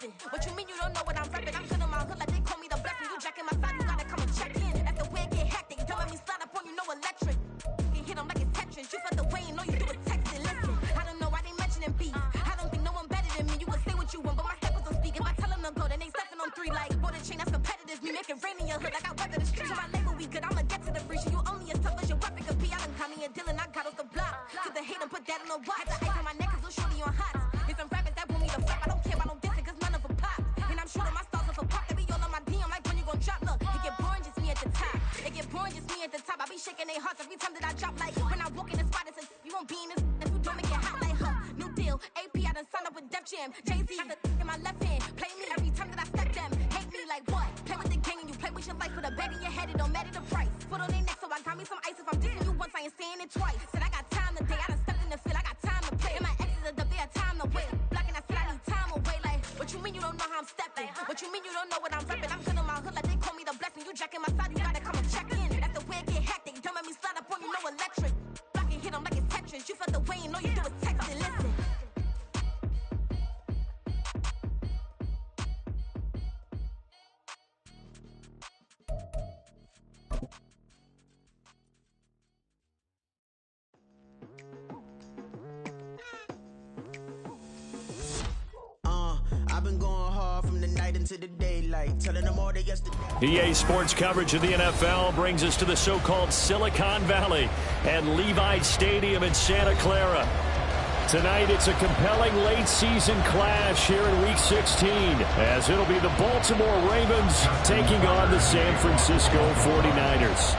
listen. What you mean you don't know what I'm rapping? I'm good in my hood like they call me the blessing. You jacking my side, you gotta come and check in. That's the way it get hectic. Don't let me slide up on you, no electric. You hit them like it's Tetris. You felt the way and all you do is text it. Listen, I don't know why they mentioning beef. I don't think no one better than me. You can say what you want, but my step was on speak. If I tell them to go, then they stepping on 3 like border chain. That's competitive. Me make it rain in your hood like I weather the street. So my label we good. I'ma get to the breach. You only as tough as your weapon could be. I done call me a Dylan. I got off the block. Cause the hate and put that on the watch. The ice on my neck is little shorty on hot. Get some rappers that want me to flap. I don't care about no dissing cause none of them pop. And I'm shooting my stars off a pop. They be all on my DM like when you gon' drop. Look, it get boring just me at the top. It get boring just me at the top. I be shaking their hearts every time that I drop. Like when I walk in the spot, it's a you won't be in this. If you don't make it hot like new deal. AP, I done signed up with Def Jam. Jay-Z got the in my left hand. Play me every time that I step them. Hate me like what? Play with the gang and you play with your life. Put a bag in your head, it don't matter the price. Put on their neck, so I got me some ice. If I'm dissing you once, I ain't saying it twice. Said I got time today, I done stepped in the field, I got time to play. And my exes are up there, time to wait. Blocking, I said I need time away. Like, what you mean you don't know how I'm stepping? What you mean you don't know what I'm rapping? I'm good in my hood like they call me the blessing. You jacking my side, you gotta come and check in. That's the way it get hectic. Don't let me slide up on you, no electric. Blocking, hit them like it's Tetris. You felt the way and all you do is text it. Listen. I've been going hard from the night into the daylight, telling them all that yesterday. EA Sports coverage of the NFL brings us to the so-called Silicon Valley and Levi Stadium in Santa Clara. Tonight, it's a compelling late-season clash here in Week 16, as it'll be the Baltimore Ravens taking on the San Francisco 49ers.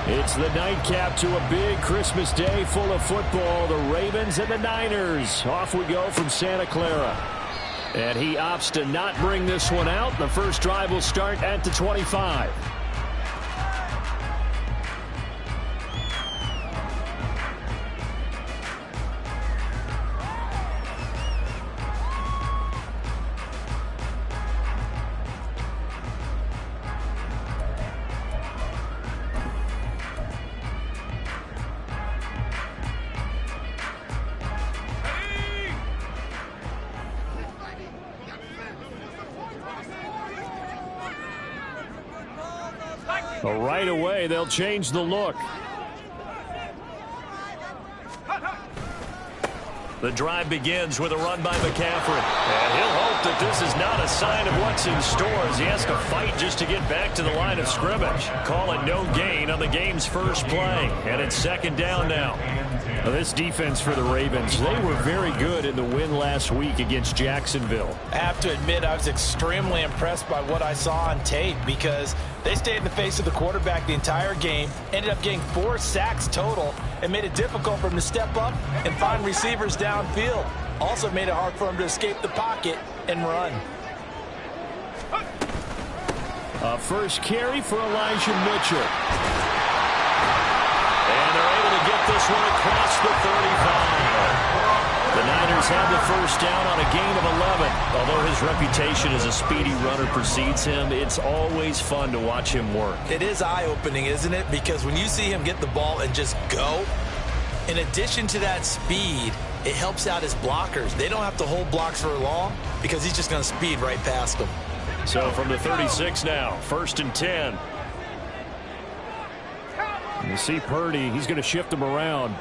It's the nightcap to a big Christmas day full of football. The Ravens and the Niners. Off we go from Santa Clara. And he opts to not bring this one out. The first drive will start at the 25. Right away, they'll change the look. The drive begins with a run by McCaffrey. And he'll hope that this is not a sign of what's in store as he has to fight just to get back to the line of scrimmage. Call it no gain on the game's first play. And it's second down now. Now this defense for the Ravens, they were very good in the win last week against Jacksonville. I have to admit, I was extremely impressed by what I saw on tape because they stayed in the face of the quarterback the entire game, ended up getting 4 sacks total, and made it difficult for him to step up and find receivers downfield. Also made it hard for him to escape the pocket and run. A first carry for Elijah Mitchell. And they're able to get this one across the 35. The Niners have the first down on a gain of 11. Although his reputation as a speedy runner precedes him, it's always fun to watch him work. It is eye-opening, isn't it? Because when you see him get the ball and just go, in addition to that speed, it helps out his blockers. They don't have to hold blocks for long because he's just going to speed right past them. So from the 36 now, 1st and 10. And you see Purdy, he's going to shift him around.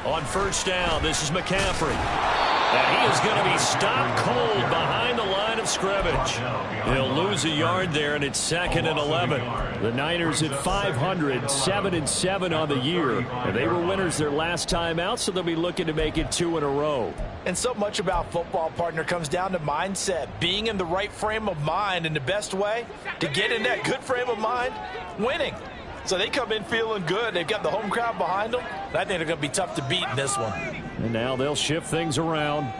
On first down, this is McCaffrey. And he is going to be stopped cold behind the line of scrimmage. He'll lose a yard there, and it's 2nd and 11. The Niners at 500, 7-7 on the year. And they were winners their last time out, so they'll be looking to make it 2 in a row. And so much about football, partner, comes down to mindset. Being in the right frame of mind, and the best way to get in that good frame of mind, winning. So they come in feeling good. They've got the home crowd behind them. And I think they're going to be tough to beat in this one. And now they'll shift things around.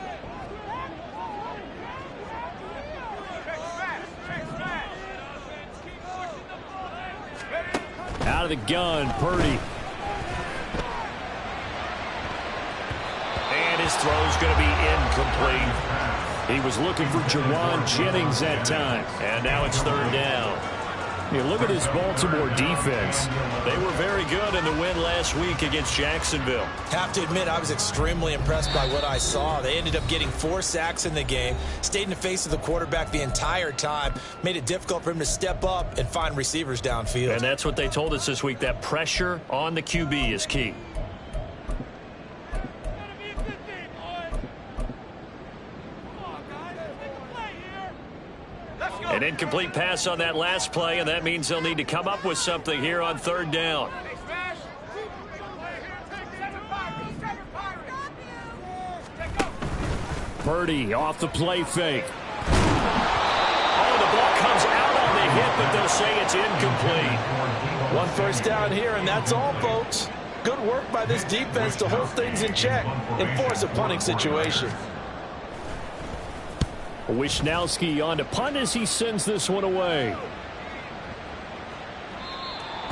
Out of the gun, Purdy. And his throw's going to be incomplete. He was looking for Jawan Jennings that time. And now it's 3rd down. You look at this Baltimore defense. They were very good in the win last week against Jacksonville. Have to admit, I was extremely impressed by what I saw. They ended up getting 4 sacks in the game, stayed in the face of the quarterback the entire time, made it difficult for him to step up and find receivers downfield. And that's what they told us this week, that pressure on the QB is key. An incomplete pass on that last play, and that means they'll need to come up with something here on 3rd down. Purdy off the play fake. Oh, the ball comes out on the hit, but they'll say it's incomplete. 1 first down here, and that's all, folks. Good work by this defense to hold things in check and force a punting situation. Wisnowski on to punt as he sends this one away.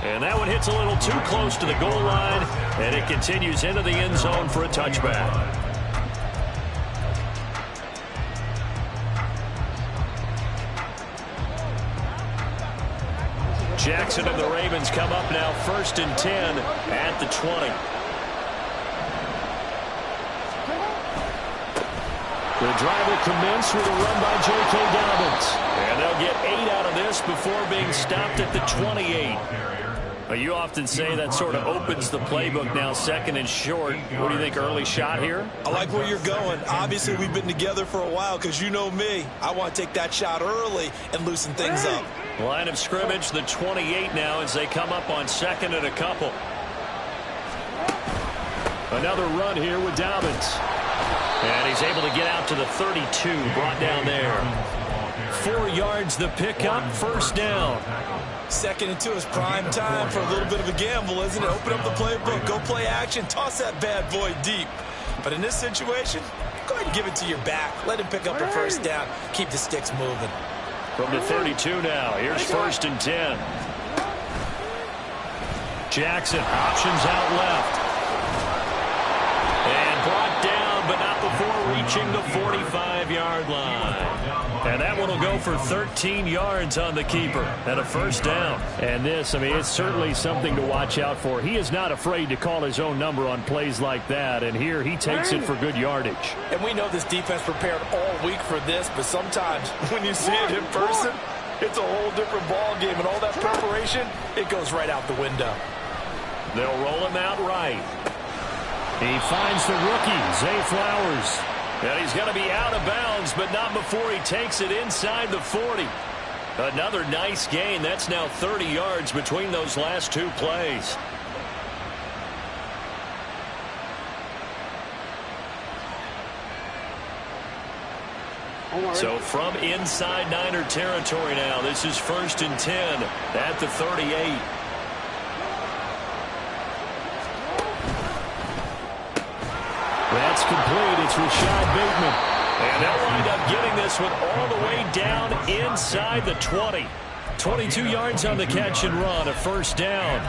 And that one hits a little too close to the goal line, and it continues into the end zone for a touchback. Jackson and the Ravens come up now 1st and 10 at the 20. The drive will commence with a run by J.K. Dobbins. And they'll get 8 out of this before being stopped at the 28. You often say that sort of opens the playbook now, 2nd and short. What do you think, early shot here? I like where you're going. Obviously, we've been together for a while because you know me. I want to take that shot early and loosen things up. Line of scrimmage, the 28 now as they come up on 2nd and a couple. Another run here with Dobbins. And he's able to get out to the 32, brought down there. 4 yards the pickup, 1st down. 2nd and 2 is prime time for a little bit of a gamble, isn't it? Open up the playbook, go play action, toss that bad boy deep. But in this situation, go ahead and give it to your back. Let him pick up a 1st down. Keep the sticks moving. From the 32 now, here's 1st and 10. Jackson, options out left. And brought down, but not before reaching the 45-yard line. And that one will go for 13 yards on the keeper and a 1st down. And this, I mean, it's certainly something to watch out for. He is not afraid to call his own number on plays like that. And here he takes it for good yardage. And we know this defense prepared all week for this, but sometimes when you see it in person, it's a whole different ball game. And all that preparation, it goes right out the window. They'll roll him out right. He finds the rookie, Zay Flowers. And he's going to be out of bounds, but not before he takes it inside the 40. Another nice gain. That's now 30 yards between those last 2 plays. So from inside Niner territory now, this is 1st and 10 at the 38. That's complete. It's Rashad Bateman. And they'll wind up getting this one all the way down inside the 20. 22 yards on the catch and run, a 1st down.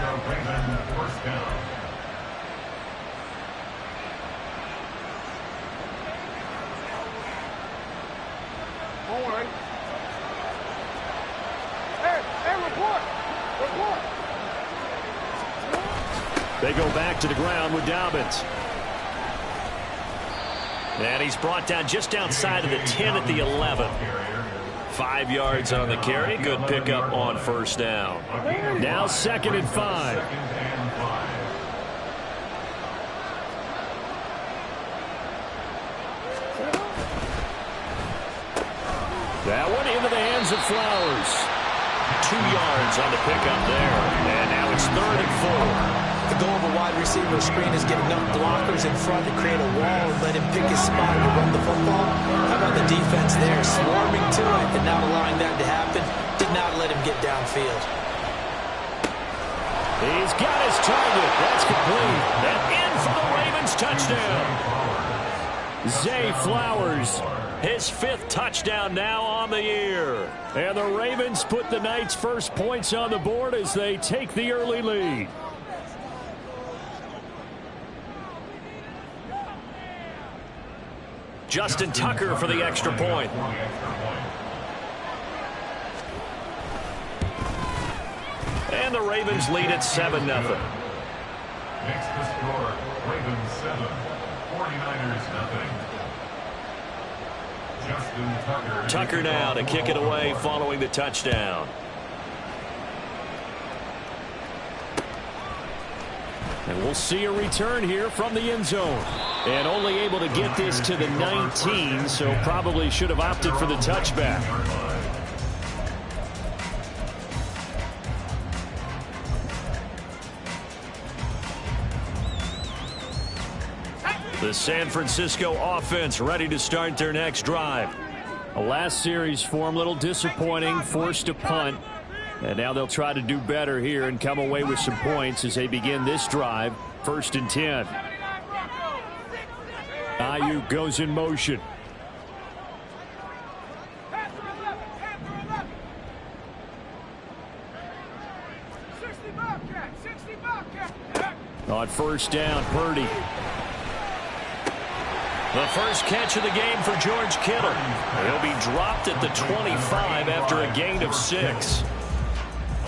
They go back to the ground with Dobbins. And he's brought down just outside of the 10 at the 11. 5 yards on the carry. Good pickup on 1st down. Now 2nd and 5. That one into the hands of Flowers. 2 yards on the pickup there. And now it's 3rd and 4. The goal of a wide receiver screen is get enough blockers in front to create a wall and let him pick his spot to run the football. How about the defense there, swarming to it and not allowing that to happen? Did not let him get downfield. He's got his target. That's complete. And in for the Ravens touchdown. Zay Flowers, his 5th touchdown now on the year. And the Ravens put the Knights' first points on the board as they take the early lead. Justin Tucker for the extra point. And the Ravens lead at 7-0. Makes the score Ravens 7, 49ers 0. Justin Tucker. Tucker now to kick it away following the touchdown. And we'll see a return here from the end zone. And only able to get this to the 19, so probably should have opted for the touchback. The San Francisco offense ready to start their next drive. A last series for them, a little disappointing, forced a punt. And now they'll try to do better here and come away with some points as they begin this drive. 1st and 10. Ayuk goes in motion. On 1st down, Purdy. The first catch of the game for George Kittle. He'll be dropped at the 25 after a gain of 6.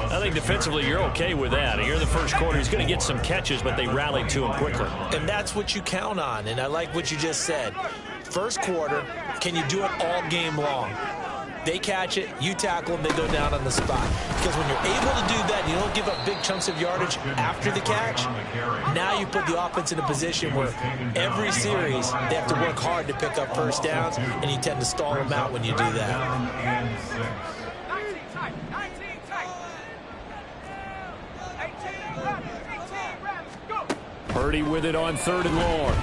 I think defensively you're okay with that. Here in the first quarter, he's going to get some catches, but they rallied to him quickly. And that's what you count on, and I like what you just said. First quarter, can you do it all game long? They catch it, you tackle them, they go down on the spot. Because when you're able to do that, you don't give up big chunks of yardage after the catch, now you put the offense in a position where every series they have to work hard to pick up first downs, and you tend to stall them out when you do that. Purdy with it on 3rd and long.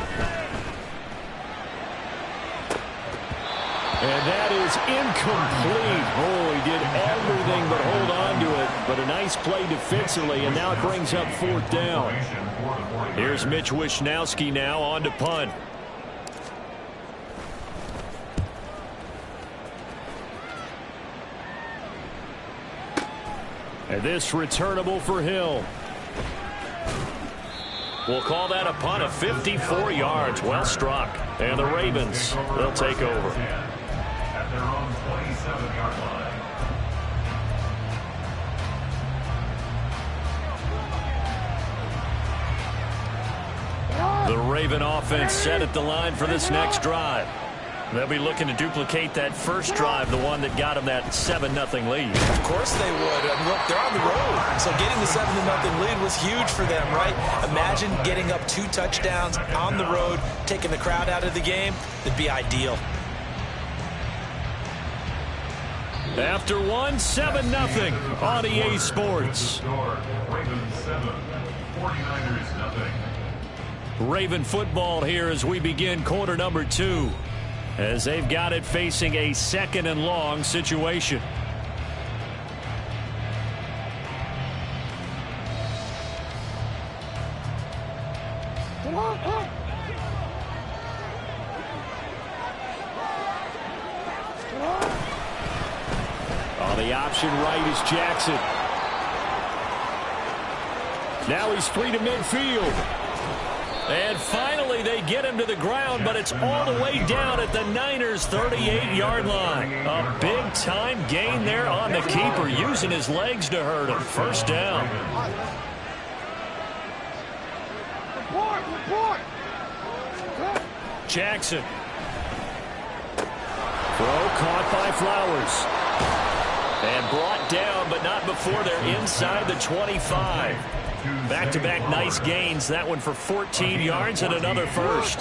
And that is incomplete. Oh, he did everything but hold on to it. But a nice play defensively, and now it brings up 4th down. Here's Mitch Wishnowski now on to punt. And this returnable for Hill. We'll call that a punt of 54 yards. Well struck. And the Ravens, they'll take over. At their own 27-yard line. The Raven offense set at the line for this next drive. They'll be looking to duplicate that first drive, the one that got them that 7-0 lead. Of course they would. And look, they're on the road. So getting the 7-0 lead was huge for them, right? Imagine getting up 2 touchdowns on the road, taking the crowd out of the game. It'd be ideal. After 7-0 on EA Sports. Ravens 7, 49ers 0. Raven football here as we begin quarter number 2. As they've got it facing a 2nd and long situation. On the option right is Jackson. Now he's free to midfield. And finally, they get him to the ground, but it's all the way down at the Niners' 38-yard line. A big-time gain there on the keeper, using his legs to hurt him. 1st down. Jackson. Throw caught by Flowers. And brought down, but not before they're inside the 25. Back-to-back nice gains. That one for 14 yards and another first.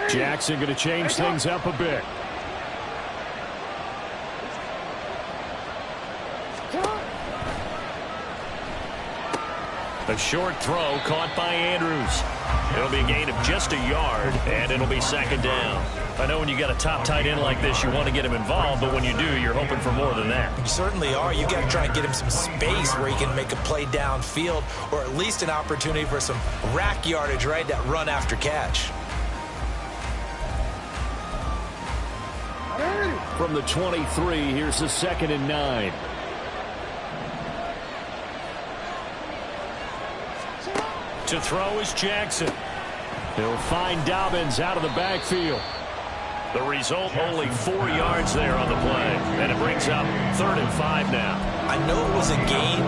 Jackson going to change things up a bit. A short throw caught by Andrews. It'll be a gain of just a yard, and it'll be 2nd down. I know when you got a top tight end like this, you want to get him involved, but when you do, you're hoping for more than that. You certainly are. You got to try and get him some space where he can make a play downfield, or at least an opportunity for some rack yardage, right? That run after catch. From the 23, here's the 2nd and 9. To throw is Jackson. He'll find Dobbins out of the backfield. The result, only 4 yards there on the play. And it brings up 3rd and 5 now. I know it was a game,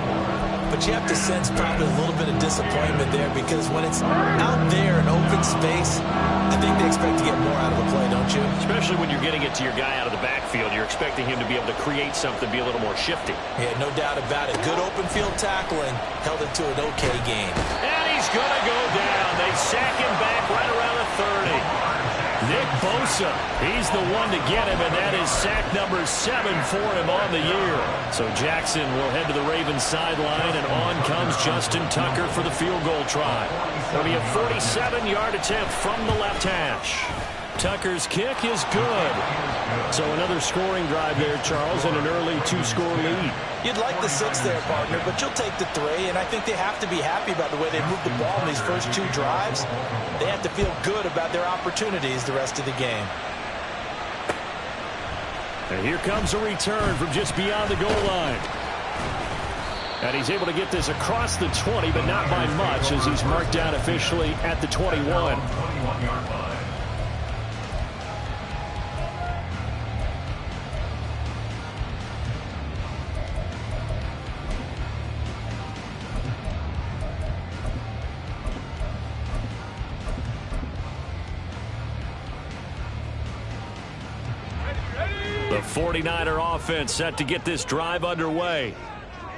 but you have to sense probably a little bit of disappointment there because when it's out there in open space, I think they expect to get more out of a play, don't you? Especially when you're getting it to your guy out of the backfield. You're expecting him to be able to create something, be a little more shifty. Yeah, no doubt about it. Good open field tackling held it to an okay game. And he's going to go down. They sack him back right around the 30. Nick Bosa, he's the one to get him, and that is sack number 7 for him on the year. So Jackson will head to the Ravens sideline, and on comes Justin Tucker for the field goal try. It'll be a 47-yard attempt from the left hash. Tucker's kick is good. So another scoring drive there, Charles, and an early 2-score lead. You'd like the 6 there, partner, but you'll take the 3, and I think they have to be happy about the way they moved the ball in these first 2 drives. They have to feel good about their opportunities the rest of the game. And here comes a return from just beyond the goal line. And he's able to get this across the 20, but not by much, as he's marked down officially at the 21. 21-yard line. The 49er offense set to get this drive underway.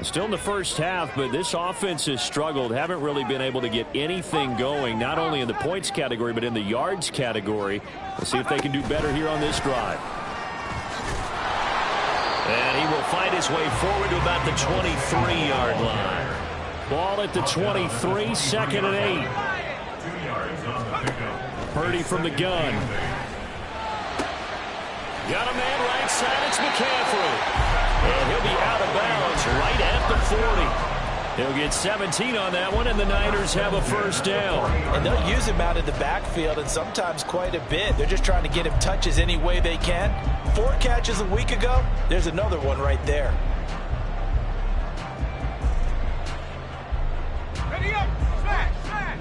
Still in the first half, but this offense has struggled. Haven't really been able to get anything going, not only in the points category, but in the yards category. We'll see if they can do better here on this drive. And he will fight his way forward to about the 23-yard line. Ball at the 23, 2nd and 8. 2 yards on the pickup. Purdy from the gun. Got a man right side. It's McCaffrey. And he'll be out of bounds right at the 40. He'll get 17 on that one, and the Niners have a first down. And they'll use him out of the backfield, and sometimes quite a bit. They're just trying to get him touches any way they can. 4 catches a week ago. There's another one right there. Ready up! Smash! Smash!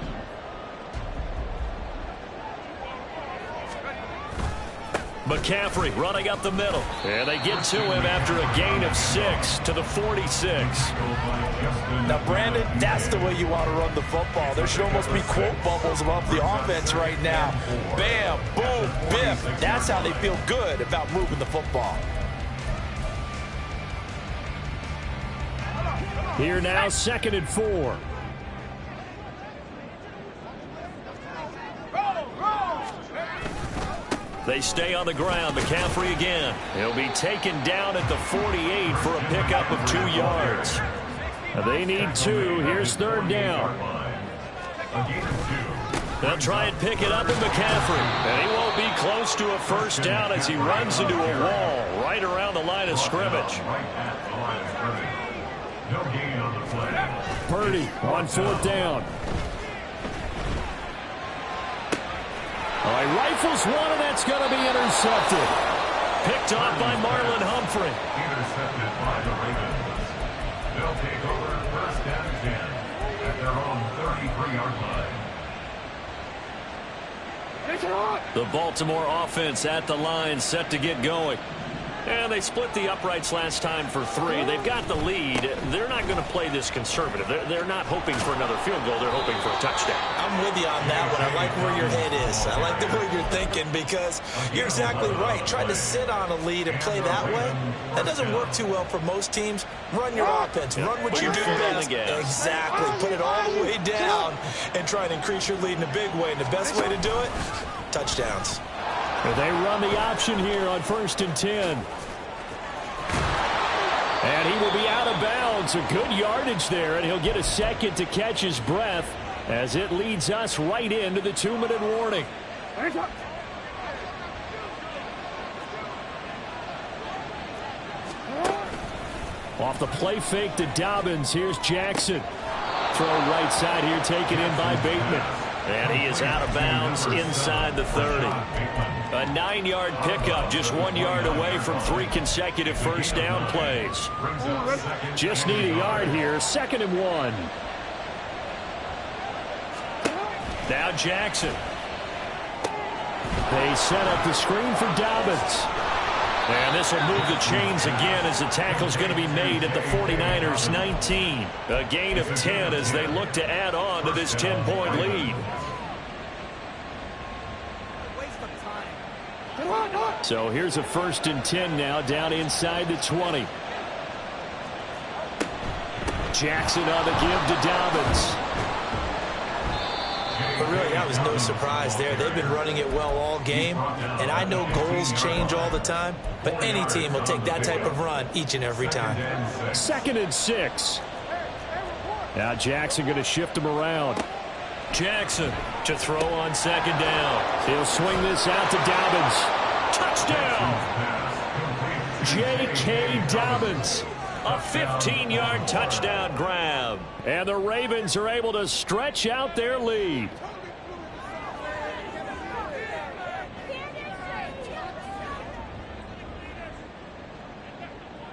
McCaffrey running up the middle. And they get to him after a gain of 6 to the 46. Now, Brandon, that's the way you want to run the football. There should almost be quote bubbles above the offense right now. Bam, boom, biff. That's how they feel good about moving the football. Here now, 2nd and 4. They stay on the ground. McCaffrey again. He'll be taken down at the 48 for a pickup of 2 yards. They need 2. Here's 3rd down. They'll try and pick it up with McCaffrey. And he won't be close to a first down as he runs into a wall right around the line of scrimmage. No gain on the play. Purdy on 4th down. All right, rifles one, and that's going to be intercepted. Picked off by Marlon Humphrey. Intercepted by the Ravens. They'll take over 1st and 10 at their own 33-yard line. The Baltimore offense at the line, set to get going. And they split the uprights last time for 3. They've got the lead. They're not going to play this conservative. They're not hoping for another field goal. They're hoping for a touchdown. I'm with you on that one. I like where your head is. I like the way you're thinking because you're exactly right. Trying to sit on a lead and play that way, that doesn't work too well for most teams. Run your offense. Run what you do best. Exactly. Put it all the way down and try and increase your lead in a big way. And the best way to do it, touchdowns. They run the option here on 1st and 10. And he will be out of bounds. A good yardage there, and he'll get a second to catch his breath as it leads us right into the 2-minute warning. Off the play fake to Dobbins. Here's Jackson. Throw right side here taken in by Bateman. And he is out of bounds inside the 30. A 9-yard pickup, just 1 yard away from 3 consecutive first down plays. Just need a yard here, 2nd and 1. Now Jackson. They set up the screen for Dobbins. And this will move the chains again as the tackle's going to be made at the 49ers 19. A gain of 10 as they look to add on to this 10-point lead. So here's a 1st and 10 now down inside the 20. Jackson on the give to Dobbins. But really, that was no surprise there. They've been running it well all game, and I know goals change all the time, but any team will take that type of run each and every time. 2nd and 6. Now Jackson going to shift him around. Jackson to throw on 2nd down. He'll swing this out to Dobbins. Touchdown! J.K. Dobbins. A 15-yard touchdown grab. And the Ravens are able to stretch out their lead.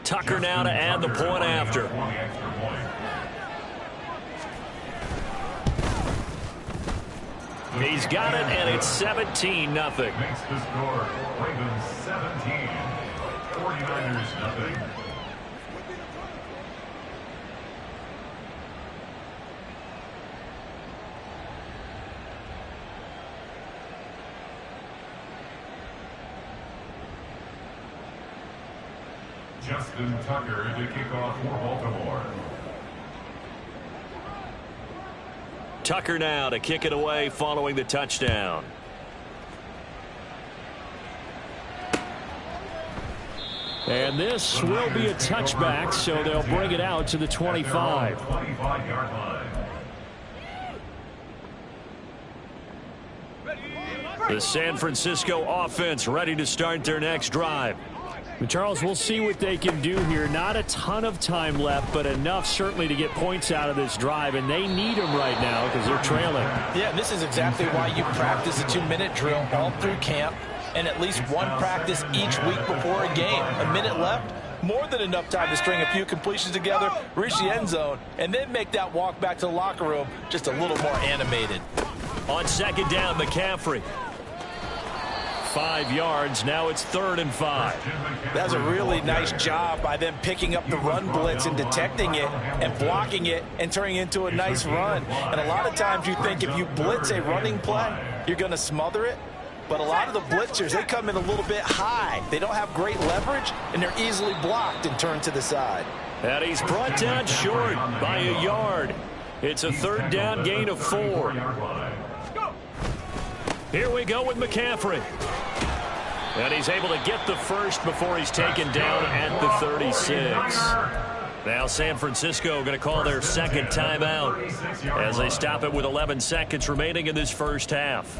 Tucker now to add the point after. He's got it, and it's 17-0. Makes the score. Ravens 17. 49ers 0. Justin Tucker to kick off for Baltimore. Tucker now to kick it away following the touchdown. And this will be a touchback, so they'll bring it out to the 25. 25-yard line. The San Francisco offense ready to start their next drive. Charles, we'll see what they can do here. Not a ton of time left, but enough certainly to get points out of this drive, and they need them right now because they're trailing. Yeah, and this is exactly why you practice a 2-minute drill all through camp and at least one practice each week before a game. A minute left, more than enough time to string a few completions together, reach the end zone, and then make that walk back to the locker room just a little more animated. On 2nd down, McCaffrey. 5 yards. Now it's 3rd and 5. That's a really nice job by them picking up the run blitz and detecting it and blocking it and turning it into a nice run. And a lot of times you think if you blitz a running play, you're going to smother it. But a lot of the blitzers, they come in a little bit high. They don't have great leverage, and they're easily blocked and turned to the side. And he's brought down short by a yard. It's a 3rd down gain of 4. Here we go with McCaffrey. And he's able to get the first before he's taken down at the 36. Now San Francisco going to call their 2nd timeout as they stop it with 11 seconds remaining in this first half.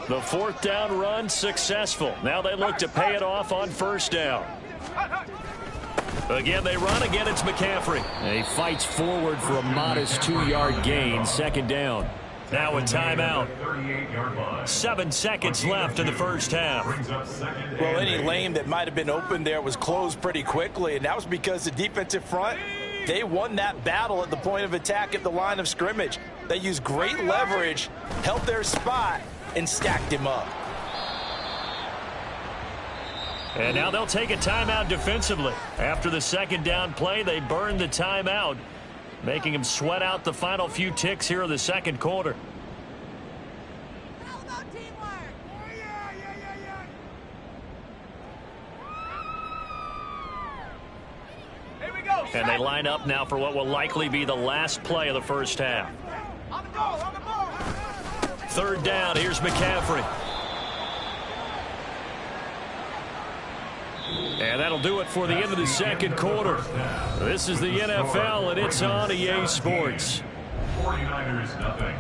The 4th down run successful. Now they look to pay it off on 1st down. Again, they run. Again, it's McCaffrey. He fights forward for a modest 2-yard gain. 2nd down. Now a timeout. 7 seconds left in the first half. Well, any lane that might have been open there was closed pretty quickly, and that was because the defensive front, they won that battle at the point of attack at the line of scrimmage. They used great leverage, held their spot, and stacked him up. And now they'll take a timeout defensively. After the 2nd down play, they burned the timeout, making him sweat out the final few ticks here in the 2nd quarter. How about teamwork? Here we go. And they line up now for what will likely be the last play of the first half. On the ball, on the ball. 3rd down, here's McCaffrey. And that'll do it for the end of the 2nd quarter. This is the NFL, and it's on EA Sports. 49ers 0.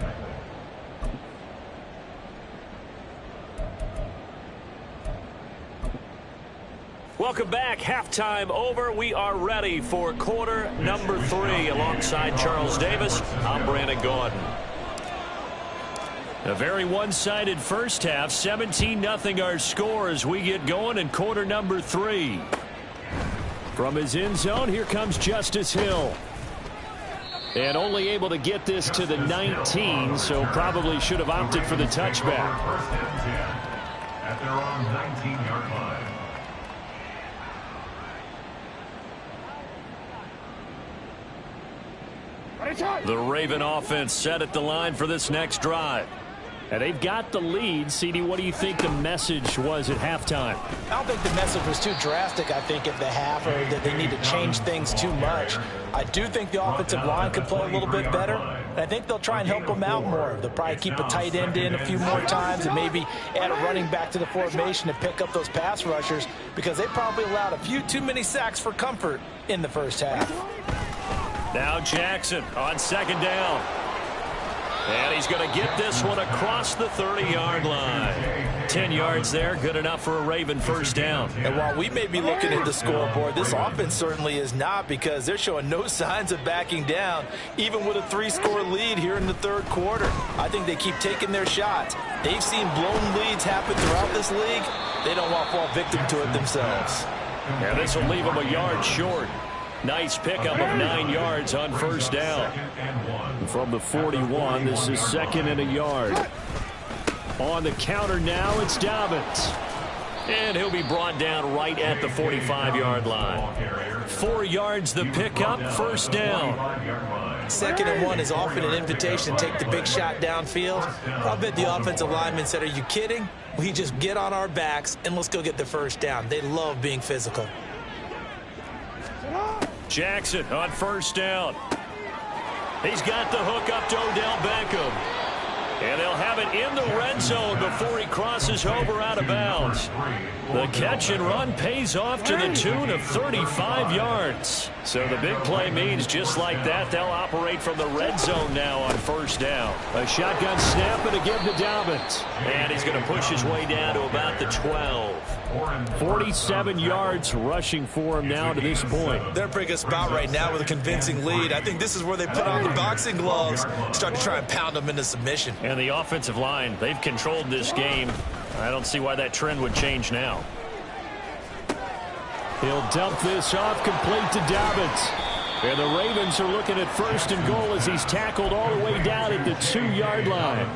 Welcome back. Halftime over. We are ready for quarter number 3. Alongside Charles Davis, I'm Brandon Gordon. A very one-sided first half. 17-0 our score as we get going in quarter number 3. From his end zone, here comes Justice Hill. And only able to get this to the 19, so probably should have opted for the touchback. First and 10 at their own 19-yard line. The Raven offense set at the line for this next drive. And they've got the lead. CD, what do you think the message was at halftime? I don't think the message was too drastic, I think, at the half, or that they need to change things too much. I do think the offensive line could play a little bit better, and I think they'll try and help them out more. They'll probably keep a tight end in a few more times and maybe add a running back to the formation to pick up those pass rushers, because they probably allowed a few too many sacks for comfort in the first half. Now Jackson on second down. And he's going to get this one across the 30-yard line. 10 yards there, good enough for a Raven first down. And while we may be looking at the scoreboard, this offense certainly is not, because they're showing no signs of backing down, even with a 3-score lead here in the third quarter. I think they keep taking their shots. They've seen blown leads happen throughout this league. They don't want to fall victim to it themselves. And this will leave them a yard short. Nice pickup of 9 yards on first down. From the 41, this is second and a yard. On the counter now, it's Dobbins. And he'll be brought down right at the 45-yard line. 4 yards the pickup, first down. 2nd and 1 is often an invitation to take the big shot downfield. I'll bet the offensive lineman said, "Are you kidding? We just get on our backs and let's go get the first down." They love being physical. Jackson on first down. He's got the hook up to Odell Beckham. And they'll have it in the red zone before he crosses over out of bounds. The catch and run pays off to the tune of 35 yards. So the big play means just like that, they'll operate from the red zone now on first down. A shotgun snap and again to Dobbins. And he's going to push his way down to about the 12. 47 yards rushing for him now to this point. They're in a pretty good spot right now with a convincing lead. I think this is where they put on the boxing gloves, start to try and pound them into submission. And the offensive line, they've controlled this game. I don't see why that trend would change now. He'll dump this off, complete to Dobbins. And the Ravens are looking at first and goal as he's tackled all the way down at the 2-yard line.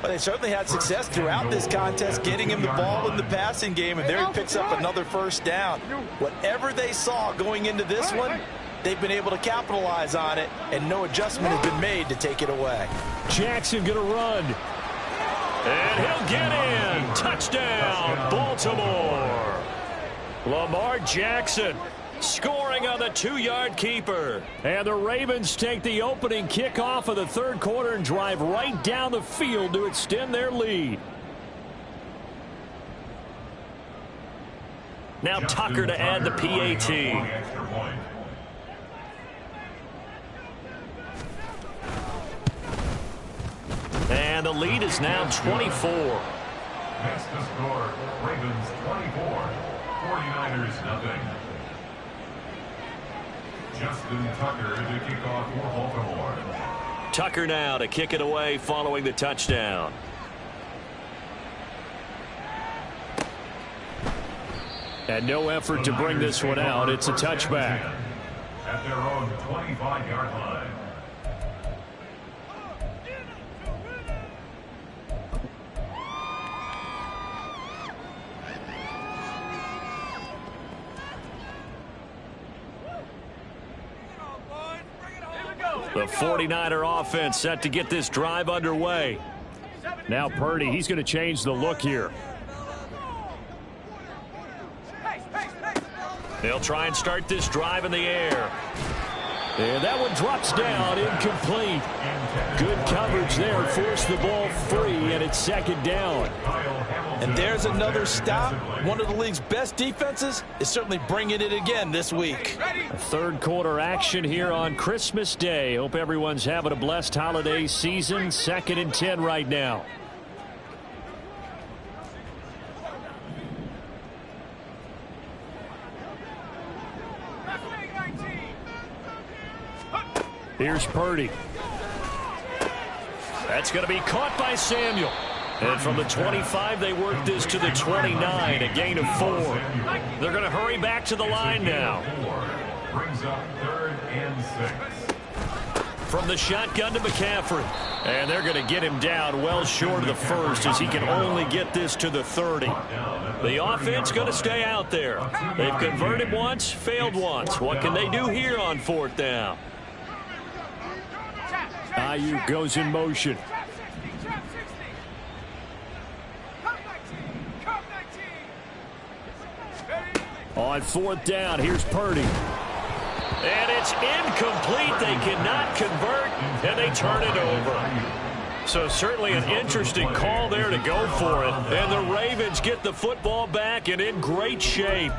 But they certainly had success throughout this contest, getting him the ball in the passing game, and there he picks up another first down. Whatever they saw going into this one, they've been able to capitalize on it, and no adjustment has been made to take it away. Jackson going to run. And he'll get in. Touchdown, Baltimore. Lamar Jackson scoring on the 2-yard keeper. And the Ravens take the opening kickoff of the third quarter and drive right down the field to extend their lead. Now Tucker to add the PAT. And the lead is now 24. Next to score, Ravens 24, 49ers nothing. Justin Tucker to kick off for Baltimore. Tucker now to kick it away following the touchdown. And no effort to bring this one out. It's a touchback. At their own 25-yard line. The 49er offense set to get this drive underway. Now Purdy, he's going to change the look here. They'll try and start this drive in the air. And that one drops down, incomplete. Good coverage there, forced the ball free, and it's second down. And there's another stop. One of the league's best defenses is certainly bringing it again this week. Third quarter action here on Christmas Day. Hope everyone's having a blessed holiday season. 2nd and 10 right now. Here's Purdy. That's going to be caught by Samuel. And from the 25, they work this to the 29, a gain of 4. They're going to hurry back to the line now. Brings up 3rd and 6. from the shotgun to McCaffrey. And they're going to get him down well short of the first as he can only get this to the 30. The offense going to stay out there. They've converted once, failed once. What can they do here on 4th down? Ayuk goes in motion. On 4th down, here's Purdy. And it's incomplete. They cannot convert, and they turn it over. So certainly an interesting call there to go for it. And the Ravens get the football back and in great shape.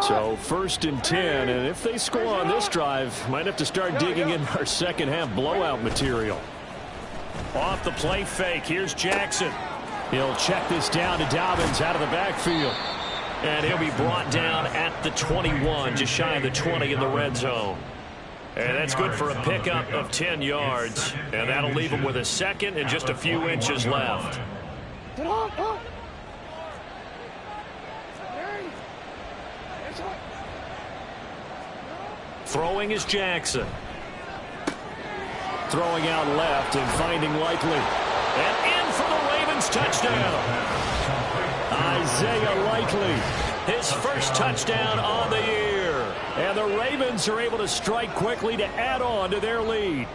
So 1st and 10, and if they score on this drive, might have to start digging in our second half blowout material. Off the play fake, here's Jackson. He'll check this down to Dobbins out of the backfield. And he'll be brought down at the 21, just shy of the 20 in the red zone. And that's good for a pickup of 10 yards. And that'll leave him with a second and just a few inches left. Throwing is Jackson. Throwing out left and finding Likely. And in for the Ravens touchdown. Isaiah Likely. His first touchdown on the year. And the Ravens are able to strike quickly to add on to their lead.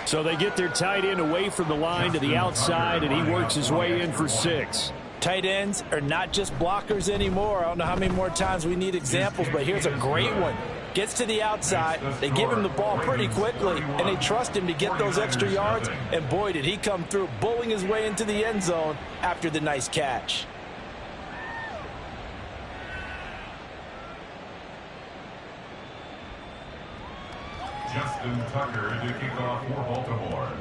So they get their tight end away from the line to the outside, and he works his way in for 6. Tight ends are not just blockers anymore. I don't know how many more times we need examples, but here's a great one. Gets to the outside, they give him the ball pretty quickly, and they trust him to get those extra yards, and boy, did he come through, bullying his way into the end zone after the nice catch. Justin Tucker to kick off for Baltimore.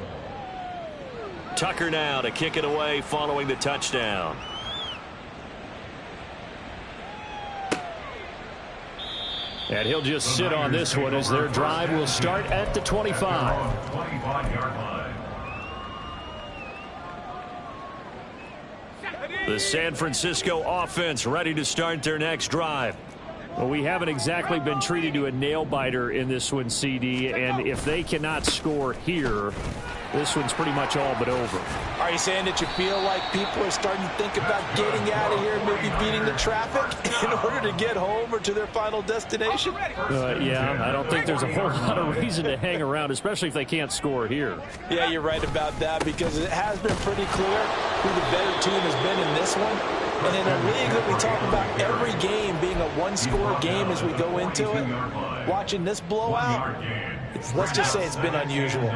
Tucker now to kick it away following the touchdown. And he'll just sit on this one as their drive will start at the 25. 25-yard line. The San Francisco offense ready to start their next drive. Well, we haven't exactly been treated to a nail-biter in this one, CD, and if they cannot score here, this one's pretty much all but over. Are you saying that you feel like people are starting to think about getting out of here, maybe beating the traffic in order to get home or to their final destination? Yeah, I don't think there's a whole lot of reason to hang around, especially if they can't score here. Yeah, you're right about that, because it has been pretty clear who the better team has been in this one. And in a league that we talk about every game being a one-score game as we go into it, watching this blowout, let's just say it's been unusual.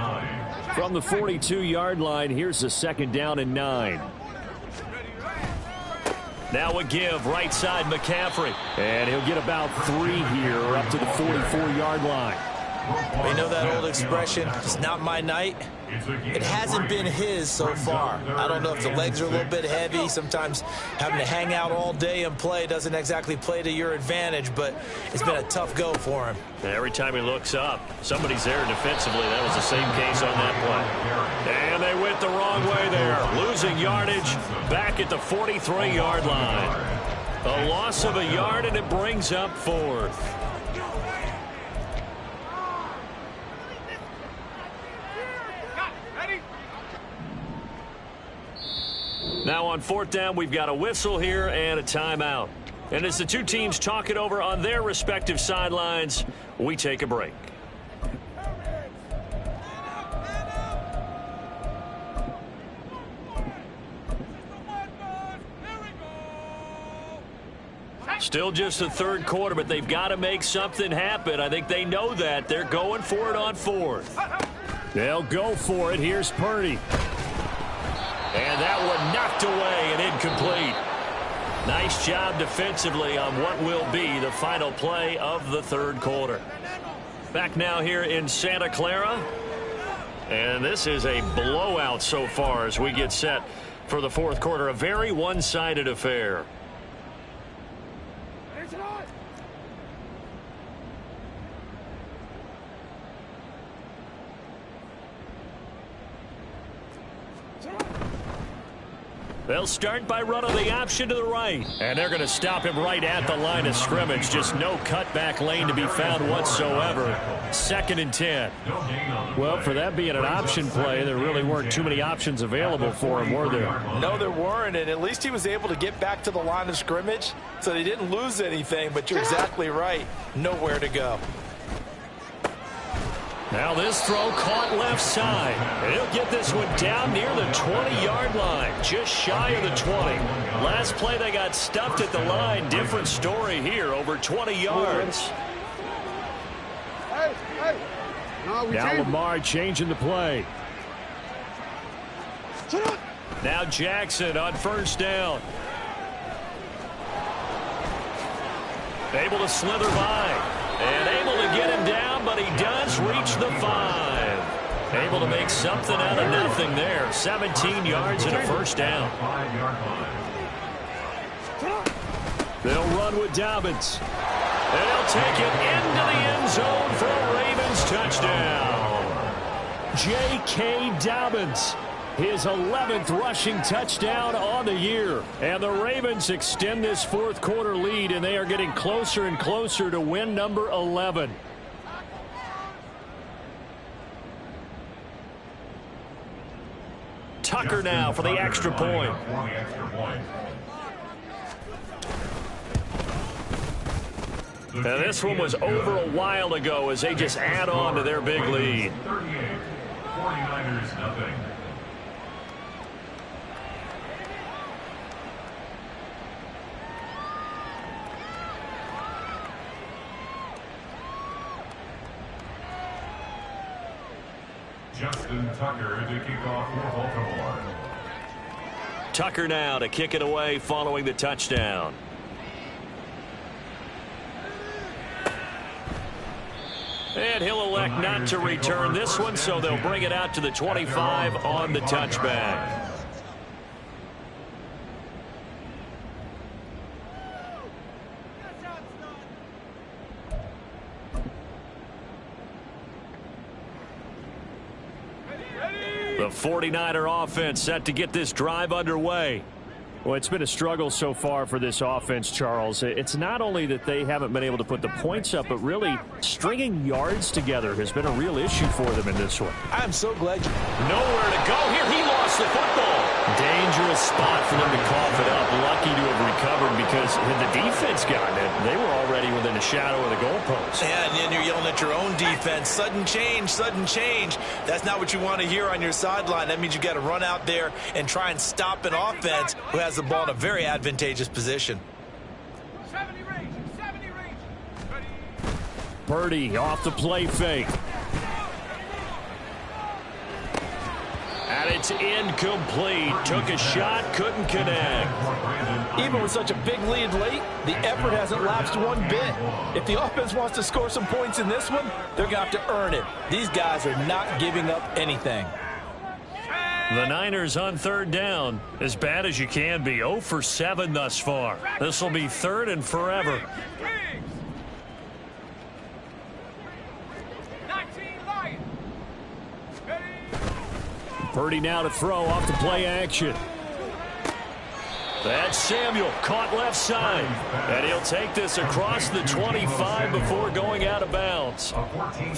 From the 42-yard line, here's a 2nd down and 9. Now a give, right side McCaffrey. And he'll get about 3 here up to the 44-yard line. We know that old expression, it's not my night. It hasn't been his so far. I don't know if the legs are a little bit heavy. Sometimes having to hang out all day and play doesn't exactly play to your advantage, but it's been a tough go for him. Every time he looks up, somebody's there defensively. That was the same case on that play. And they went the wrong way there. Losing yardage back at the 43-yard line. A loss of a yard, and it brings up 4th. Now on 4th down, we've got a whistle here and a timeout. And as the two teams talk it over on their respective sidelines, we take a break. Still just the 3rd quarter, but they've got to make something happen. I think they know that. They're going for it on 4th. They'll go for it. Here's Purdy. And that one knocked away and incomplete. Nice job defensively on what will be the final play of the 3rd quarter. Back now here in Santa Clara. And this is a blowout so far as we get set for the 4th quarter. A very one-sided affair. They'll start by running the option to the right. And they're going to stop him right at the line of scrimmage. Just no cutback lane to be found whatsoever. 2nd and 10. Well, for that being an option play, there really weren't too many options available for him, were there? No, there weren't, and at least he was able to get back to the line of scrimmage, so they didn't lose anything, but you're exactly right. Nowhere to go. Now this throw caught left side. He'll get this one down near the 20-yard line, just shy of the 20. Last play they got stuffed at the line. Different story here, over 20 yards. Now Lamar changing the play. Now Jackson on 1st down. Able to slither by. And able to get him down, but he does reach the 5. Able to make something out of nothing there. 17 yards and a 1st down. They'll run with Dobbins. And he'll take it into the end zone for a Ravens touchdown. J.K. Dobbins. His 11th rushing touchdown on the year. And the Ravens extend this 4th quarter lead, and they are getting closer and closer to win number 11. Tucker now for the extra point. And this one was over a while ago as they just add on to their big lead. 49ers nothing. Justin Tucker to kick off for Baltimore. Tucker now to kick it away following the touchdown. And he'll elect not to return this one, so they'll bring it out to the 25 on the touchback. The 49er offense set to get this drive underway. Well, it's been a struggle so far for this offense, Charles. It's not only that they haven't been able to put the points up, but really stringing yards together has been a real issue for them in this one. I'm so glad you... Nowhere to go here. He lost the football. Dangerous spot for them to cough it up. Lucky to have recovered because had the defense gotten it, they were already within a shadow of the goalpost. Yeah, and then you're yelling at your own defense. Sudden change, sudden change. That's not what you want to hear on your sideline. That means you got to run out there and try and stop an offense who has the ball in a very advantageous position. 70 range. Ready. Purdy off the play fake. And it's incomplete. Took a shot, couldn't connect. Even with such a big lead late, the effort hasn't lapsed one bit. If the offense wants to score some points in this one, they're going to have to earn it. These guys are not giving up anything. The Niners on 3rd down. As bad as you can be. 0 for 7 thus far. This will be 3rd and forever. 19 Lions. Ready. Purdy now to throw off the play action. That's Samuel, caught left side. And he'll take this across the 25 before going out of bounds.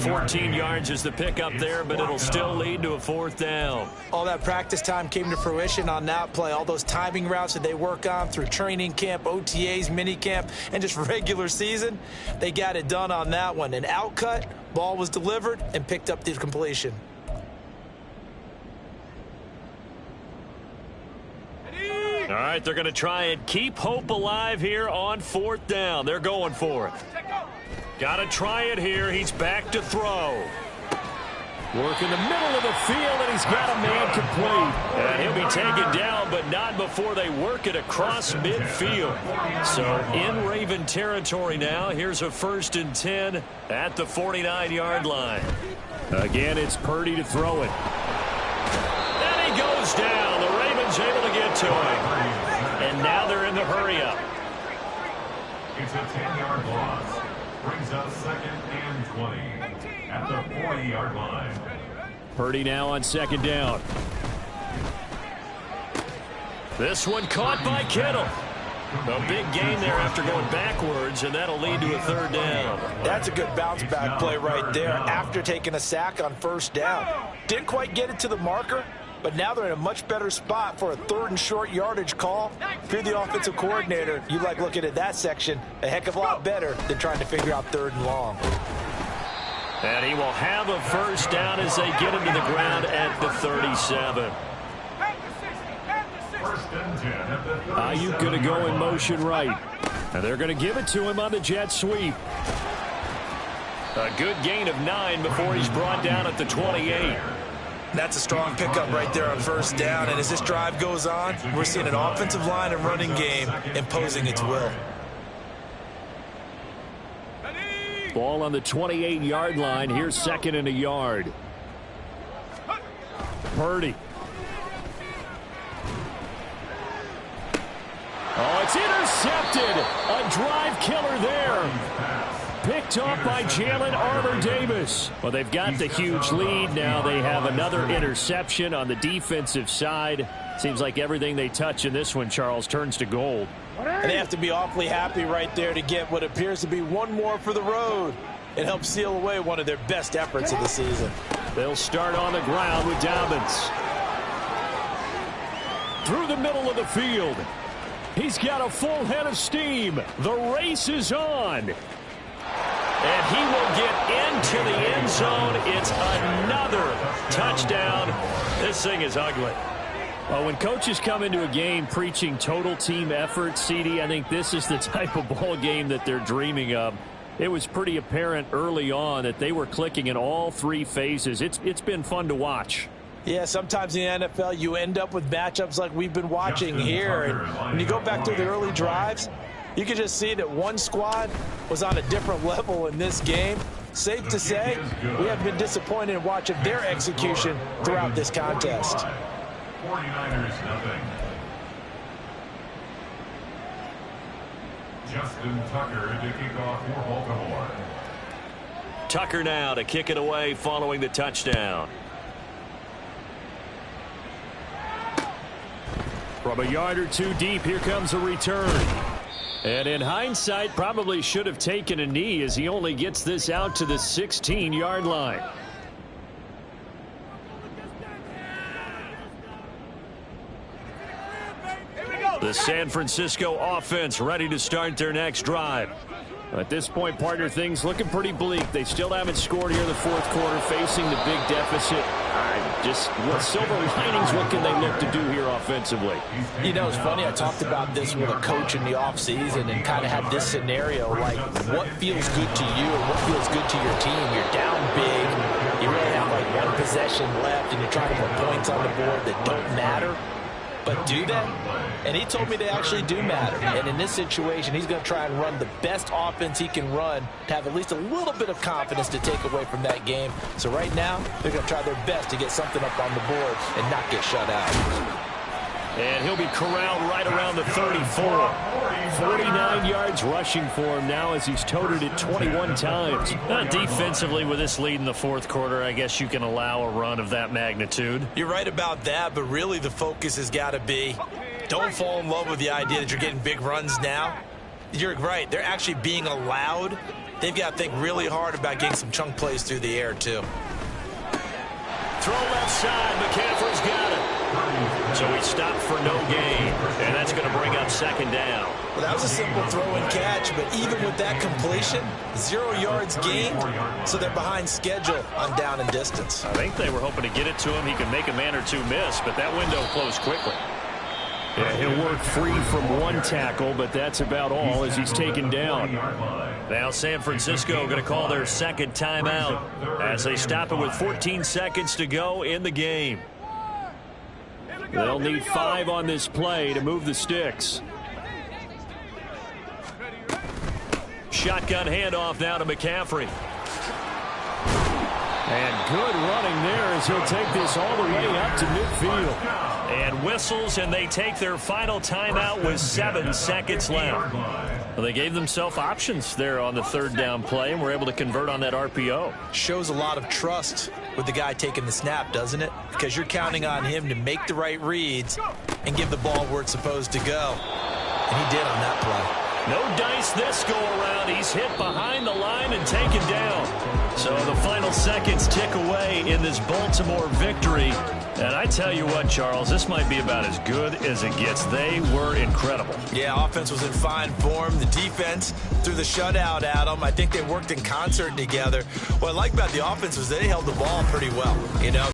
14 yards is the pickup there, but it'll still lead to a 4th down. All that practice time came to fruition on that play. All those timing routes that they work on through training camp, OTAs, mini camp, and just regular season, they got it done on that one. An out cut, ball was delivered, and picked up the completion. All right, they're going to try and keep hope alive here on 4th down. They're going for it. Got to try it here. He's back to throw. Work in the middle of the field, and he's got a man complete. And he'll be taken down, but not before they work it across midfield. So in Raven territory now. Here's a 1st and 10 at the 49-yard line. Again, it's Purdy to throw it. And he goes down. The Ravens able to get to him. And now they're in the hurry-up. It's a 10-yard loss. Brings up 2nd and 20 at the 40-yard line. Purdy now on 2nd down. This one caught by Kittle. A big gain there after going backwards, and that'll lead to a third down. That's a good bounce-back play right there after taking a sack on first down. Didn't quite get it to the marker, but now they're in a much better spot for a third and short yardage call. If you're the offensive coordinator, you like looking at that section a heck of a lot better than trying to figure out third and long. And he will have a first down as they get him to the ground at the 37. Ayuk going to go in motion right. And they're going to give it to him on the jet sweep. A good gain of 9 before he's brought down at the 28. That's a strong pickup right there on first down. And as this drive goes on, we're seeing an offensive line and running game imposing its will. Ball on the 28-yard line. Here's second and a yard. Purdy. Oh, it's intercepted. A drive killer there. Picked off by Jalen Armour-Davis. Well, they've got the huge lead. Now they have another interception on the defensive side. Seems like everything they touch in this one, Charles, turns to gold. And they have to be awfully happy right there to get what appears to be one more for the road. It helps seal away one of their best efforts of the season. They'll start on the ground with Dobbins. Through the middle of the field. He's got a full head of steam. The race is on. And he will get into the end zone. It's another touchdown. This thing is ugly. Well, when coaches come into a game preaching total team effort, CD, I think this is the type of ball game that they're dreaming of. It was pretty apparent early on that they were clicking in all three phases. It's been fun to watch. Yeah, sometimes in the NFL you end up with matchups like we've been watching here. And when you go back to the early drives, you can just see that one squad was on a different level in this game. Safe to say, we have been disappointed in watching their execution throughout this contest. 49ers nothing. Justin Tucker to kick off for Baltimore. Tucker now to kick it away following the touchdown. From a yard or two deep, here comes a return. And in hindsight, probably should have taken a knee as he only gets this out to the 16-yard line. The San Francisco offense ready to start their next drive. At this point, partner, things looking pretty bleak. They still haven't scored here in the fourth quarter, facing the big deficit. Just what silver linings, what can they look to do here offensively? You know, it's funny, I talked about this with a coach in the offseason and kind of had this scenario, like what feels good to you and what feels good to your team. You're down big, you really have like one possession left, and you're trying to put points on the board that don't matter. But do they? And he told me they actually do matter. And in this situation, he's going to try and run the best offense he can run to have at least a little bit of confidence to take away from that game. So right now, they're going to try their best to get something up on the board and not get shut out. And he'll be corralled right around the 34. 49 yards rushing for him now as he's toted it 21 times. Defensively, with this lead in the fourth quarter, I guess you can allow a run of that magnitude. You're right about that, but really the focus has got to be don't fall in love with the idea that you're getting big runs now. You're right. They're actually being allowed. They've got to think really hard about getting some chunk plays through the air, too. Throw left side. McCaffrey's got it. So he stopped for no gain, and that's going to bring up second down. Well, that was a simple throw and catch, but even with that completion, 0 yards gained, so they're behind schedule on down and distance. I think they were hoping to get it to him. He could make a man or two miss, but that window closed quickly. Yeah, he'll work free from one tackle, but that's about all as he's taken down. Now San Francisco going to call their second timeout as they stop it with 14 seconds to go in the game. They'll need 5 on this play to move the sticks. Shotgun handoff now to McCaffrey. And good running there as he'll take this all the way up to midfield. And whistles, and they take their final timeout with 7 seconds left. Well, they gave themselves options there on the third down play and were able to convert on that RPO. Shows a lot of trust with the guy taking the snap, doesn't it? Because you're counting on him to make the right reads and give the ball where it's supposed to go. And he did on that play. No dice this go around. He's hit behind the line and taken down. So the final seconds tick away in this Baltimore victory. And I tell you what, Charles, this might be about as good as it gets. They were incredible. Yeah, offense was in fine form. The defense threw the shutout at them. I think they worked in concert together. What I like about the offense was they held the ball pretty well. You know,